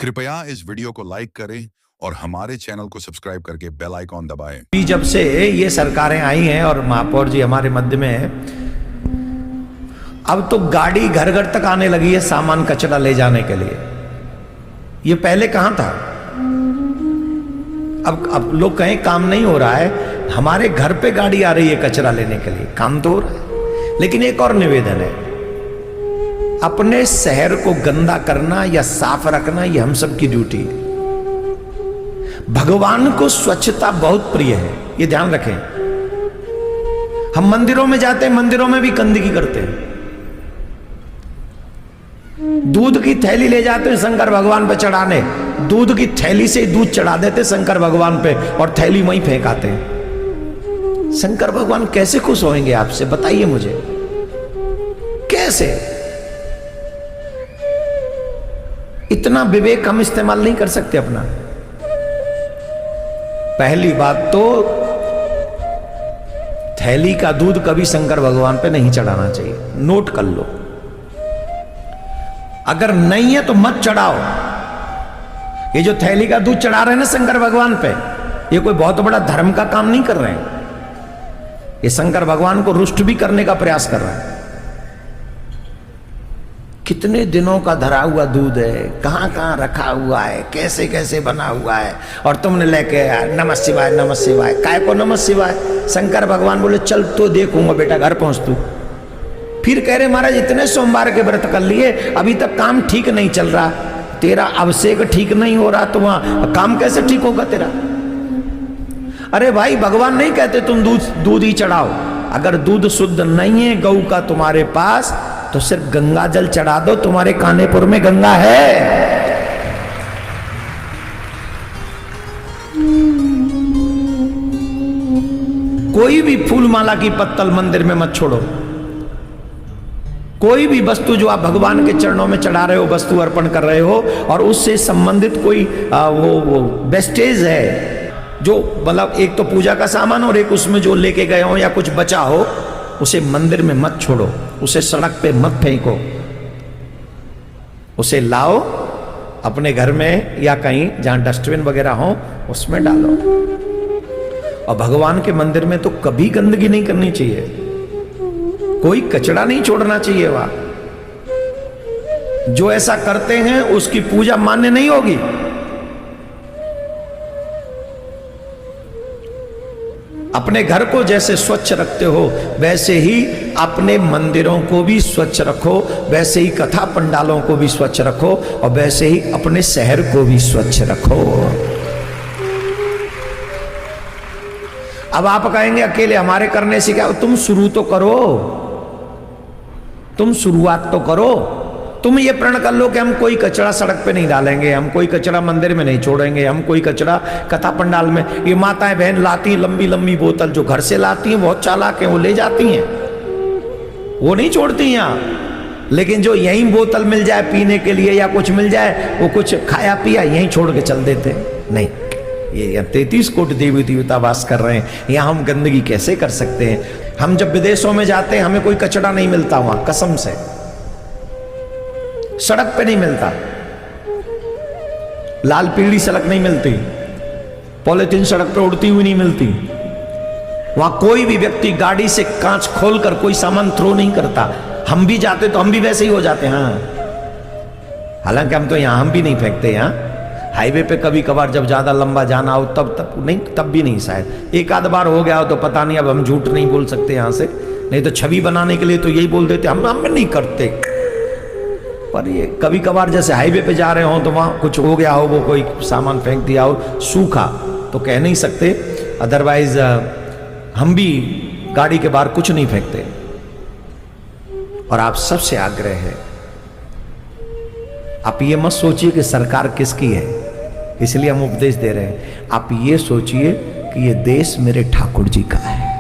कृपया इस वीडियो को लाइक करें और हमारे चैनल को सब्सक्राइब करके बेल आइकॉन दबाएं। जब से ये सरकारें आई हैं और महापौर जी हमारे मध्य में है, अब तो गाड़ी घर घर तक आने लगी है सामान कचरा ले जाने के लिए। ये पहले कहां था? अब लोग कहें काम नहीं हो रहा है, हमारे घर पे गाड़ी आ रही है कचरा लेने के लिए, काम तो हो रहा है। लेकिन एक और निवेदन है, अपने शहर को गंदा करना या साफ रखना ये हम सब की ड्यूटी है। भगवान को स्वच्छता बहुत प्रिय है, ये ध्यान रखें। हम मंदिरों में जाते हैं, मंदिरों में भी गंदगी करते हैं। दूध की थैली ले जाते हैं शंकर भगवान पे चढ़ाने, दूध की थैली से दूध चढ़ा देते शंकर भगवान पे और थैली वहीं फेंक आते हैं। शंकर भगवान कैसे खुश होंगे आपसे, बताइए मुझे, कैसे? इतना विवेक हम इस्तेमाल नहीं कर सकते अपना। पहली बात तो थैली का दूध कभी शंकर भगवान पे नहीं चढ़ाना चाहिए, नोट कर लो। अगर नहीं है तो मत चढ़ाओ। ये जो थैली का दूध चढ़ा रहे हैं ना शंकर भगवान पे, ये कोई बहुत बड़ा धर्म का काम नहीं कर रहे हैं, ये शंकर भगवान को रुष्ट भी करने का प्रयास कर रहा है। कितने दिनों का धरा हुआ दूध है, कहां कहां रखा हुआ है, कैसे कैसे बना हुआ है, और तुमने लेके नमः शिवाय नमः शिवाय। काय को नमः शिवाय? शंकर भगवान बोले चल तो देखूंगा बेटा, घर पहुंच तू। फिर कह रहे महाराज इतने सोमवार के व्रत कर लिए, अभी तक काम ठीक नहीं चल रहा, तेरा अभिषेक ठीक नहीं हो रहा, तो वहां काम कैसे ठीक होगा तेरा? अरे भाई, भगवान नहीं कहते तुम दूध ही चढ़ाओ। अगर दूध शुद्ध नहीं है गऊ का तुम्हारे पास, तो सिर्फ गंगा जल चढ़ा दो। तुम्हारे कानेपुर में गंगा है? कोई भी फूल माला की पत्तल मंदिर में मत छोड़ो। कोई भी वस्तु जो आप भगवान के चरणों में चढ़ा रहे हो, वस्तु अर्पण कर रहे हो, और उससे संबंधित कोई वो वेस्टेज है, जो मतलब एक तो पूजा का सामान और एक उसमें जो लेके गए हो या कुछ बचा हो, उसे मंदिर में मत छोड़ो, उसे सड़क पे मत फेंको, उसे लाओ अपने घर में या कहीं जहां डस्टबिन वगैरह हो उसमें डालो। और भगवान के मंदिर में तो कभी गंदगी नहीं करनी चाहिए, कोई कचरा नहीं छोड़ना चाहिए वहां। जो ऐसा करते हैं उसकी पूजा मान्य नहीं होगी। अपने घर को जैसे स्वच्छ रखते हो वैसे ही अपने मंदिरों को भी स्वच्छ रखो, वैसे ही कथा पंडालों को भी स्वच्छ रखो, और वैसे ही अपने शहर को भी स्वच्छ रखो। अब आप कहेंगे अकेले हमारे करने से क्या? तुम शुरू तो करो, तुम शुरुआत तो करो। तुम ये प्रण कर लो कि हम कोई कचरा सड़क पे नहीं डालेंगे, हम कोई कचरा मंदिर में नहीं छोड़ेंगे, हम कोई कचरा कथा पंडाल में। ये माताएं बहन लाती हैं लंबी लंबी बोतल, जो घर से लाती हैं बहुत चालाक हैं, वो ले जाती हैं, वो नहीं छोड़ती यहाँ। लेकिन जो यहीं बोतल मिल जाए पीने के लिए या कुछ मिल जाए, वो कुछ खाया पिया यहीं छोड़ के चल देते हैं। नहीं, ये 33 कोटि देवी देवता वास कर रहे हैं, यहाँ हम गंदगी कैसे कर सकते हैं? हम जब विदेशों में जाते हैं हमें कोई कचरा नहीं मिलता वहां, कसम से सड़क पे नहीं मिलता, लाल पीली सड़क नहीं मिलती, पॉलिथीन सड़क पे उड़ती हुई नहीं मिलती। वहां कोई भी व्यक्ति गाड़ी से कांच खोलकर कोई सामान थ्रो नहीं करता। हम भी जाते तो हम भी वैसे ही हो जाते हैं। हाँ, हालांकि हम तो यहां हम भी नहीं फेंकते। यहाँ हाईवे पे कभी कभार जब ज्यादा लंबा जाना हो तब नहीं, तब भी नहीं, शायद एक आध बार हो गया हो तो पता नहीं। अब हम झूठ नहीं बोल सकते यहां से, नहीं तो छवि बनाने के लिए तो यही बोल देते हम नहीं करते। पर ये कभी कभार जैसे हाईवे पे जा रहे हो तो वहां कुछ हो गया हो, वो कोई सामान फेंक दिया हो सूखा, तो कह नहीं सकते। अदरवाइज हम भी गाड़ी के बाहर कुछ नहीं फेंकते। और आप सबसे आग्रह है, आप ये मत सोचिए कि सरकार किसकी है, इसलिए हम उपदेश दे रहे हैं। आप ये सोचिए कि ये देश मेरे ठाकुर जी का है।